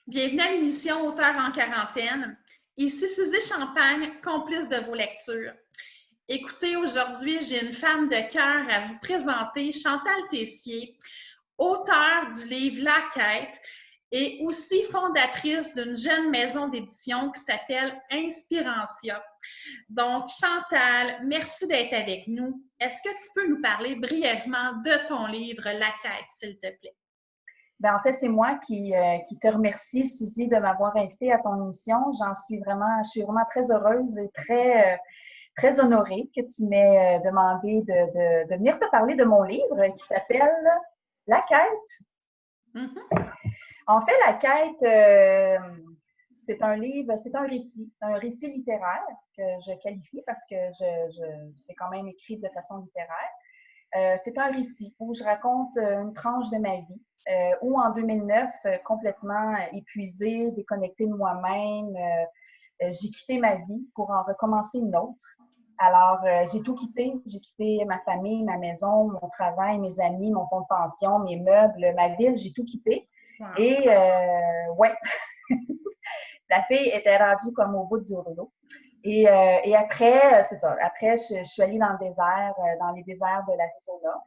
Bienvenue à l'émission Auteur en quarantaine. Ici Suzy Champagne, complice de vos lectures. Écoutez, aujourd'hui, j'ai une femme de cœur à vous présenter, Chantal Tessier, auteure du livre La Quête et aussi fondatrice d'une jeune maison d'édition qui s'appelle Inspirantia. Donc, Chantal, merci d'être avec nous. Est-ce que tu peux nous parler brièvement de ton livre La Quête, s'il te plaît? Ben, en fait, c'est moi qui te remercie, Suzy, de m'avoir invitée à ton émission. Je suis vraiment très heureuse et très honorée que tu m'aies demandé de venir te parler de mon livre qui s'appelle La Quête. Mm-hmm. En fait, La Quête, c'est un récit littéraire que je qualifie parce que c'est quand même écrit de façon littéraire. C'est un récit où je raconte une tranche de ma vie, où en 2009, complètement épuisée, déconnectée de moi-même, j'ai quitté ma vie pour en recommencer une autre. Alors, j'ai tout quitté. J'ai quitté ma famille, ma maison, mon travail, mes amis, mon fonds de pension, mes meubles, ma ville, j'ai tout quitté. Wow. Et ouais, la fille était rendue comme au bout du rouleau. Et après, c'est ça. Après, je suis allée dans le désert, dans les déserts de l'Arizona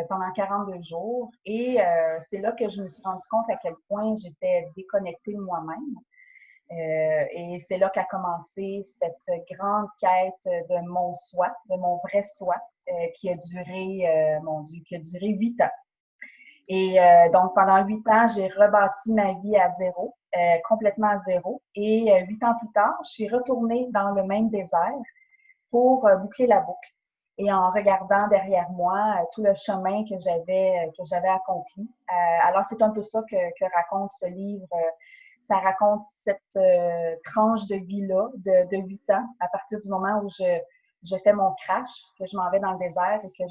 pendant 42 jours. Et c'est là que je me suis rendu compte à quel point j'étais déconnectée de moi-même. Et c'est là qu'a commencé cette grande quête de mon soi, de mon vrai soi, qui a duré, mon Dieu, qui a duré 8 ans. Et donc, pendant 8 ans, j'ai rebâti ma vie à zéro, complètement à zéro. Et 8 ans plus tard, je suis retournée dans le même désert pour boucler la boucle. Et en regardant derrière moi tout le chemin que j'avais accompli. Alors, c'est un peu ça que raconte ce livre. Ça raconte cette tranche de vie-là de 8 ans, à partir du moment où je fais mon crash, que je m'en vais dans le désert et que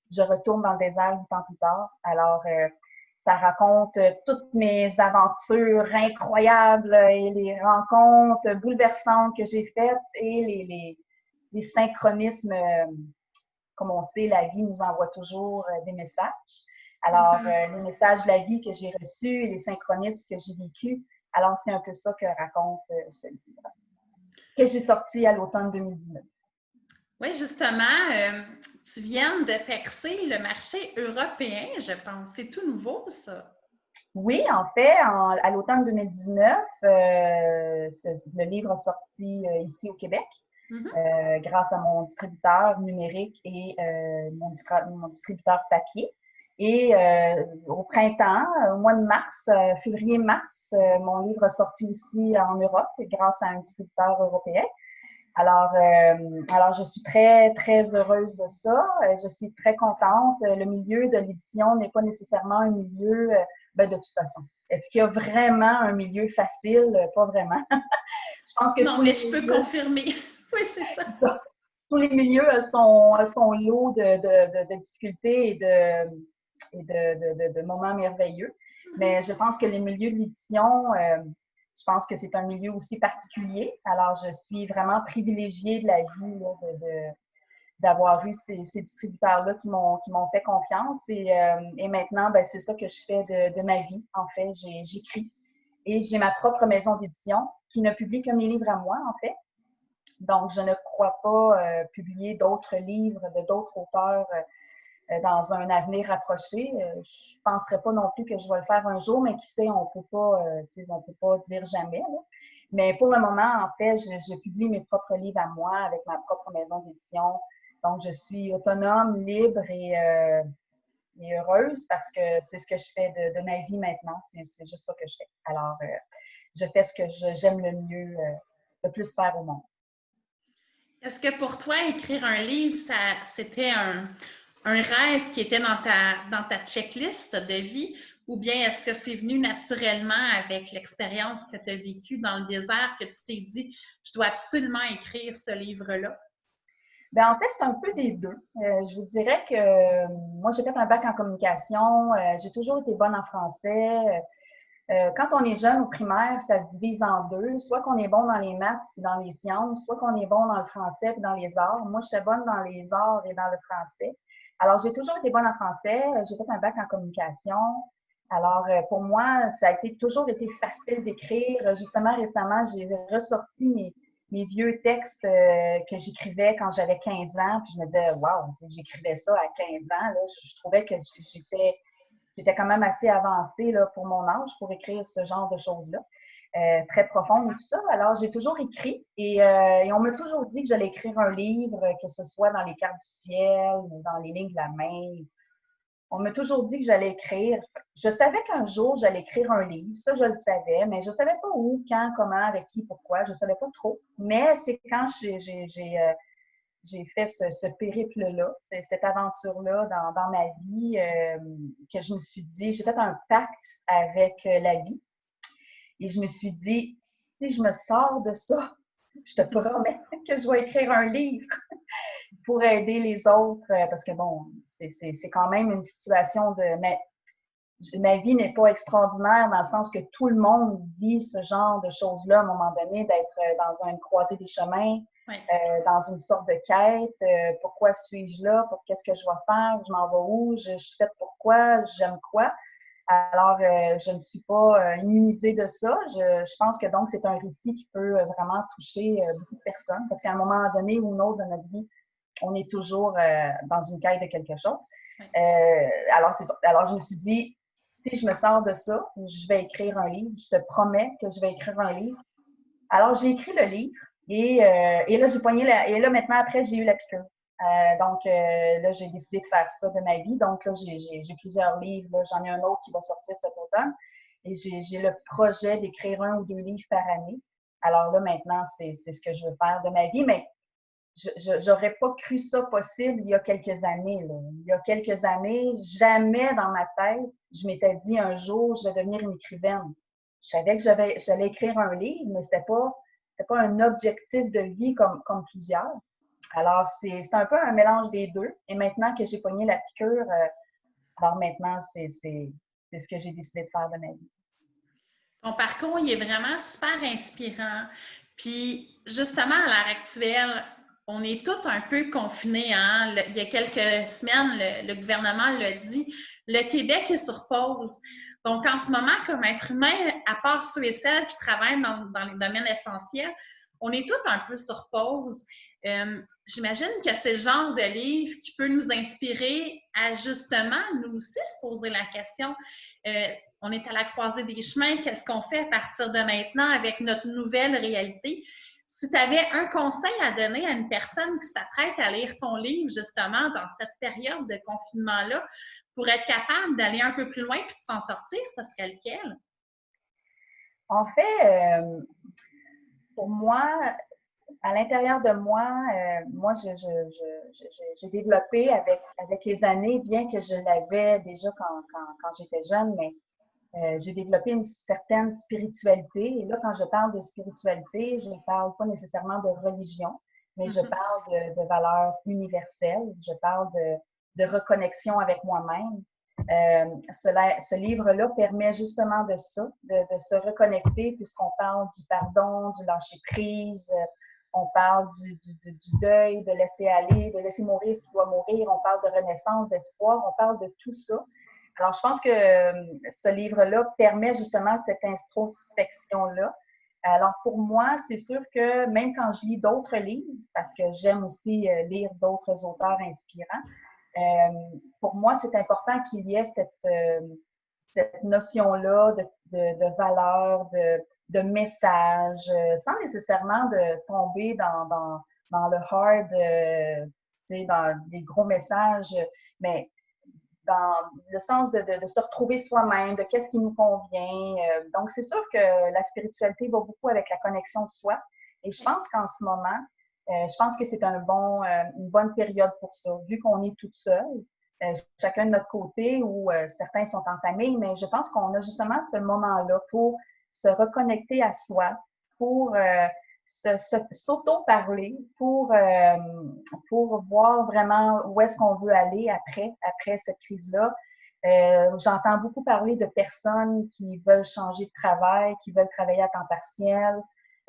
je retourne dans le désert 8 ans plus tard. Alors, ça raconte toutes mes aventures incroyables et les rencontres bouleversantes que j'ai faites et les synchronismes. Comme on sait, la vie nous envoie toujours des messages. Alors, les messages de la vie que j'ai reçus et les synchronismes que j'ai vécus, alors c'est un peu ça que raconte ce livre, que j'ai sorti à l'automne 2019. Oui, justement, tu viens de percer le marché européen, je pense. C'est tout nouveau, ça. Oui, en fait, à l'automne 2019, le livre a sorti ici au Québec. Grâce à mon distributeur numérique et mon distributeur papier. Et au printemps, au mois de mars, février-mars, mon livre a sorti aussi en Europe grâce à un distributeur européen. Alors je suis très heureuse de ça. Je suis très contente. Le milieu de l'édition n'est pas nécessairement un milieu, de toute façon. Est-ce qu'il y a vraiment un milieu facile? Pas vraiment. Je pense que non, mais je peux confirmer. Oui, c'est ça. Tous les milieux sont lots de difficultés et de moments merveilleux. Mais je pense que les milieux de l'édition, je pense que c'est un milieu aussi particulier. Alors, je suis vraiment privilégiée de la vie là, d'avoir eu ces distributeurs-là qui m'ont fait confiance. Et maintenant, ben, c'est ça que je fais de ma vie. En fait, j'écris. Et j'ai ma propre maison d'édition qui ne publie que mes livres à moi, en fait. Donc, je ne crois pas publier d'autres livres de d'autres auteurs dans un avenir rapproché. Je ne penserais pas non plus que je vais le faire un jour, mais qui sait, on peut pas dire jamais. Là. Mais pour le moment, en fait, je publie mes propres livres à moi avec ma propre maison d'édition. Donc, je suis autonome, libre et heureuse parce que c'est ce que je fais de ma vie maintenant. C'est juste ça que je fais. Alors, je fais ce que j'aime le mieux, le plus faire au monde. Est-ce que pour toi, écrire un livre, c'était un rêve qui était dans ta checklist de vie ou bien est-ce que c'est venu naturellement avec l'expérience que tu as vécue dans le désert que tu t'es dit, je dois absolument écrire ce livre-là? Ben, en fait, c'est un peu des deux. Je vous dirais que moi, j'ai fait un bac en communication. J'ai toujours été bonne en français. Quand on est jeune au primaire, ça se divise en deux. Soit qu'on est bon dans les maths et dans les sciences, soit qu'on est bon dans le français et dans les arts. Moi, j'étais bonne dans les arts et dans le français. Alors, j'ai toujours été bonne en français. J'ai fait un bac en communication. Alors, pour moi, ça a toujours été facile d'écrire. Justement, récemment, j'ai ressorti mes vieux textes que j'écrivais quand j'avais 15 ans. Puis je me disais, waouh, j'écrivais ça à 15 ans. Là. Je trouvais que j'étais quand même assez avancée là, pour mon âge pour écrire ce genre de choses-là, très profondes et tout ça. Alors, j'ai toujours écrit et on m'a toujours dit que j'allais écrire un livre, que ce soit dans les cartes du ciel ou dans les lignes de la main. On m'a toujours dit que j'allais écrire. Je savais qu'un jour, j'allais écrire un livre. Ça, je le savais, mais je ne savais pas où, quand, comment, avec qui, pourquoi. Je ne savais pas trop. Mais c'est quand j'ai fait ce périple-là, cette aventure-là dans ma vie, que je me suis dit, j'ai fait un pacte avec la vie. Et je me suis dit, si je me sors de ça, je te promets que je vais écrire un livre pour aider les autres, parce que bon, c'est quand même une situation ma vie n'est pas extraordinaire dans le sens que tout le monde vit ce genre de choses-là à un moment donné, d'être dans une croisée des chemins, Oui. dans une sorte de quête. Pourquoi suis-je là? Qu'est-ce que je vais faire? Je m'en vais où? Je suis faite pourquoi? J'aime quoi? Alors, je ne suis pas immunisée de ça. Je pense que donc c'est un récit qui peut vraiment toucher beaucoup de personnes parce qu'à un moment donné ou un autre de notre vie, on est toujours dans une quête de quelque chose. Alors, c'est ça. Alors, je me suis dit, si je me sors de ça, je vais écrire un livre. Je te promets que je vais écrire un livre. Alors, j'ai écrit le livre et là, j'ai pogné et là, maintenant, après, j'ai eu la piqûre. Donc, là, j'ai décidé de faire ça de ma vie. Donc, là, j'ai plusieurs livres. J'en ai un autre qui va sortir cet automne. Et j'ai le projet d'écrire 1 ou 2 livres par année. Alors là, maintenant, c'est ce que je veux faire de ma vie. Mais je n'aurais pas cru ça possible il y a quelques années. Là. Il y a quelques années, jamais dans ma tête, je m'étais dit un jour, je vais devenir une écrivaine. Je savais que j'allais écrire un livre, mais c'était pas un objectif de vie comme plusieurs. Alors, c'est un peu un mélange des deux. Et maintenant que j'ai pogné la piqûre, alors maintenant, c'est ce que j'ai décidé de faire de ma vie. Ton parcours, il est vraiment super inspirant. Puis, justement, à l'heure actuelle, on est tous un peu confinés. Hein? Il y a quelques semaines, le gouvernement l'a dit, le Québec est sur pause. Donc, en ce moment, comme être humain, à part ceux et celles qui travaillent dans les domaines essentiels, on est tous un peu sur pause. J'imagine que c'est le genre de livre qui peut nous inspirer à justement, nous aussi, se poser la question. On est à la croisée des chemins, qu'est-ce qu'on fait à partir de maintenant avec notre nouvelle réalité? Si tu avais un conseil à donner à une personne qui s'apprête à lire ton livre, justement, dans cette période de confinement-là, pour être capable d'aller un peu plus loin et de s'en sortir, ce serait lequel? En fait, pour moi, à l'intérieur de moi, moi, j'ai développé avec les années, bien que je l'avais déjà quand j'étais jeune, mais j'ai développé une certaine spiritualité. Et là, quand je parle de spiritualité, je ne parle pas nécessairement de religion, mais je parle de valeurs universelles. Je parle de reconnexion avec moi-même. Ce livre-là permet justement de ça, de se reconnecter, puisqu'on parle du pardon, du lâcher-prise, on parle du deuil, de laisser aller, de laisser mourir ce qui doit mourir, on parle de renaissance, d'espoir, on parle de tout ça. Alors, je pense que ce livre-là permet justement cette introspection-là. Alors, pour moi, c'est sûr que même quand je lis d'autres livres, parce que j'aime aussi lire d'autres auteurs inspirants, pour moi, c'est important qu'il y ait cette notion-là de valeur, de message, sans nécessairement de tomber dans le hard, dans des gros messages, mais dans le sens de se retrouver soi-même, de qu'est-ce qui nous convient. Donc, c'est sûr que la spiritualité va beaucoup avec la connexion de soi. Et je pense qu'en ce moment, je pense que c'est une bonne période pour ça, vu qu'on est toutes seules, chacun de notre côté, ou certains sont en famille, mais je pense qu'on a justement ce moment-là pour se reconnecter à soi, pour s'auto-parler, pour voir vraiment où est-ce qu'on veut aller après cette crise-là. J'entends beaucoup parler de personnes qui veulent changer de travail, qui veulent travailler à temps partiel.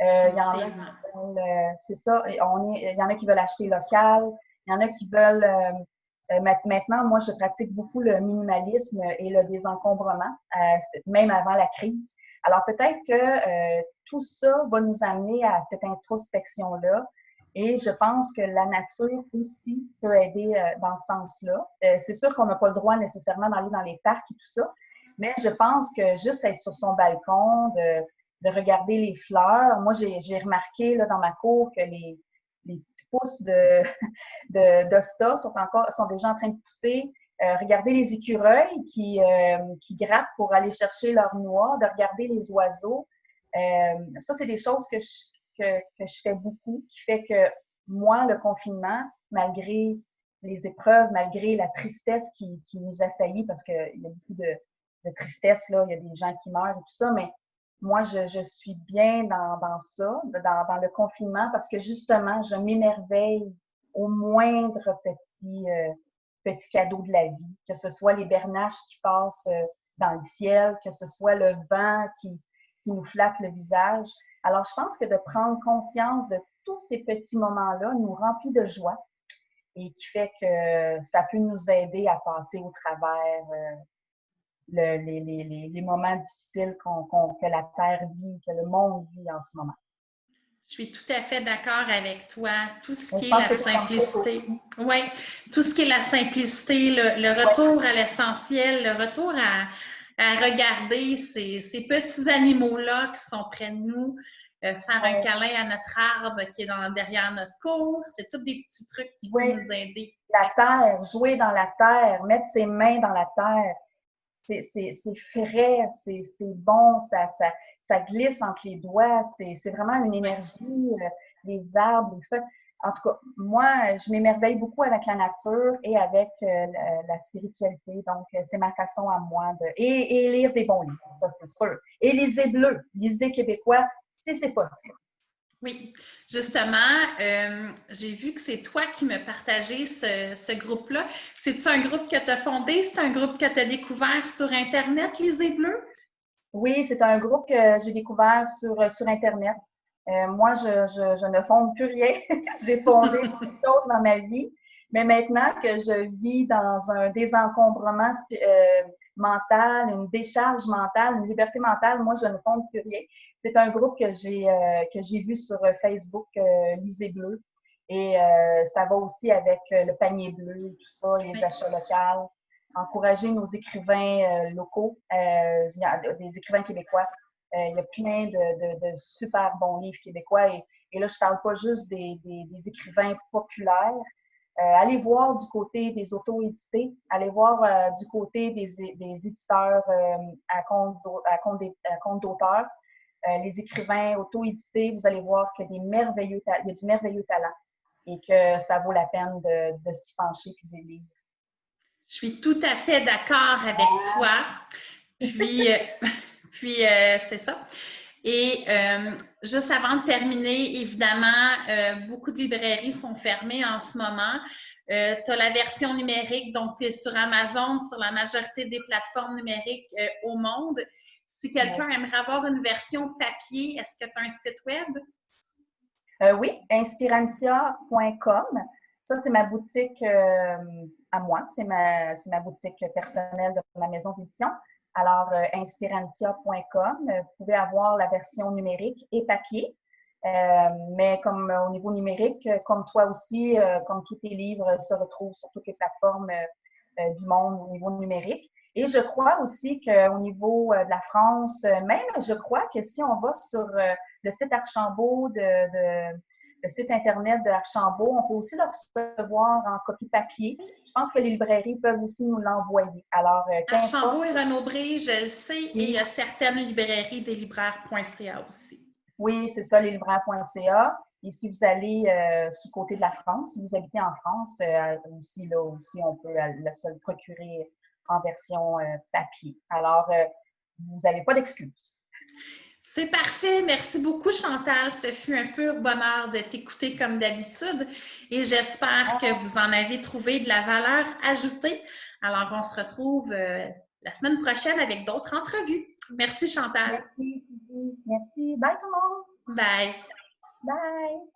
Il y en a qui veulent, c'est ça, il y en a qui veulent acheter local, il y en a qui veulent Maintenant, moi, je pratique beaucoup le minimalisme et le désencombrement, même avant la crise. Alors, peut-être que tout ça va nous amener à cette introspection-là. Et je pense que la nature aussi peut aider dans ce sens-là. C'est sûr qu'on n'a pas le droit nécessairement d'aller dans les parcs et tout ça, mais je pense que juste être sur son balcon, de regarder les fleurs. Moi, j'ai remarqué là, dans ma cour que les petits pousses d'Osta sont déjà en train de pousser. Regarder les écureuils qui grattent pour aller chercher leur noix, de regarder les oiseaux. Ça, c'est des choses que je fais beaucoup, qui fait que moi, le confinement, malgré les épreuves, malgré la tristesse qui nous assaillit, parce qu'il y a beaucoup de tristesse, là, il y a des gens qui meurent et tout ça, mais moi, je suis bien dans ça, dans le confinement, parce que justement, je m'émerveille au moindre petit cadeau de la vie, que ce soit les bernaches qui passent dans le ciel, que ce soit le vent qui nous flatte le visage. Alors, je pense que de prendre conscience de tous ces petits moments-là nous remplit de joie et qui fait que ça peut nous aider à passer au travers les moments difficiles que la Terre vit, que le monde vit en ce moment. Je suis tout à fait d'accord avec toi. Tout ce qui Je est pense la que simplicité. Oui, tout ce qui est la simplicité, le retour à l'essentiel, le retour à regarder ces petits animaux-là qui sont près de nous, faire un câlin à notre arbre qui est derrière notre cour. C'est tous des petits trucs qui peuvent nous aider. La terre, jouer dans la terre, mettre ses mains dans la terre. C'est frais, c'est bon, ça glisse entre les doigts, c'est vraiment une énergie, les arbres, les feuilles. En tout cas, moi, je m'émerveille beaucoup avec la nature et avec la spiritualité. Donc, c'est ma façon à moi et lire des bons livres, ça c'est sûr. Et lisez bleu, lisez québécois, si c'est possible. Oui, justement, j'ai vu que c'est toi qui me partageais ce groupe-là. C'est-tu un groupe que tu as fondé? C'est un groupe que tu as découvert sur Internet, Lisez Bleu? Oui, c'est un groupe que j'ai découvert sur Internet. Moi, je ne fonde plus rien. J'ai fondé beaucoup de choses dans ma vie. Mais maintenant que je vis dans un désencombrement mental, une décharge mentale, une liberté mentale, moi, je ne fonde plus rien. C'est un groupe que j'ai vu sur Facebook, Lisez Bleu. Et ça va aussi avec le panier bleu, tout ça, les achats locaux. Encourager nos écrivains locaux, des écrivains québécois. Il y a plein de super bons livres québécois. Et là, je ne parle pas juste des écrivains populaires. Allez voir du côté des auto-édités, allez voir du côté des éditeurs à compte d'auteur. Les écrivains auto-édités, vous allez voir qu'il y a du merveilleux talent et que ça vaut la peine de s'y pencher et de lire. Je suis tout à fait d'accord avec toi. Puis, c'est ça. Et juste avant de terminer, évidemment, beaucoup de librairies sont fermées en ce moment. Tu as la version numérique, donc tu es sur Amazon, sur la majorité des plateformes numériques au monde. Si quelqu'un aimerait avoir une version papier, est-ce que tu as un site web? Oui, inspirantia.com. Ça, c'est ma boutique à moi. C'est ma boutique personnelle de ma maison d'édition. Alors, inspirantia.com. Vous pouvez avoir la version numérique et papier. Mais comme au niveau numérique, comme toi aussi, comme tous tes livres se retrouvent sur toutes les plateformes du monde au niveau numérique. Et je crois aussi qu'au niveau de la France, même je crois que si on va sur le site Archambault, le site Internet de Archambault, on peut aussi le recevoir en copie papier. Je pense que les librairies peuvent aussi nous l'envoyer. Alors, Archambault et Renaud-Bré, je le sais, et il y a certaines librairies des libraires.ca aussi. Oui, c'est ça, leslibraires.ca. Et si vous allez du côté de la France, si vous habitez en France, aussi, on peut se le procurer en version papier. Alors, vous n'avez pas d'excuses. C'est parfait. Merci beaucoup, Chantal. Ce fut un pur bonheur de t'écouter comme d'habitude et j'espère que vous en avez trouvé de la valeur ajoutée. Alors, on se retrouve la semaine prochaine avec d'autres entrevues. Merci, Chantal. Merci, Merci. Bye, tout le monde. Bye. Bye.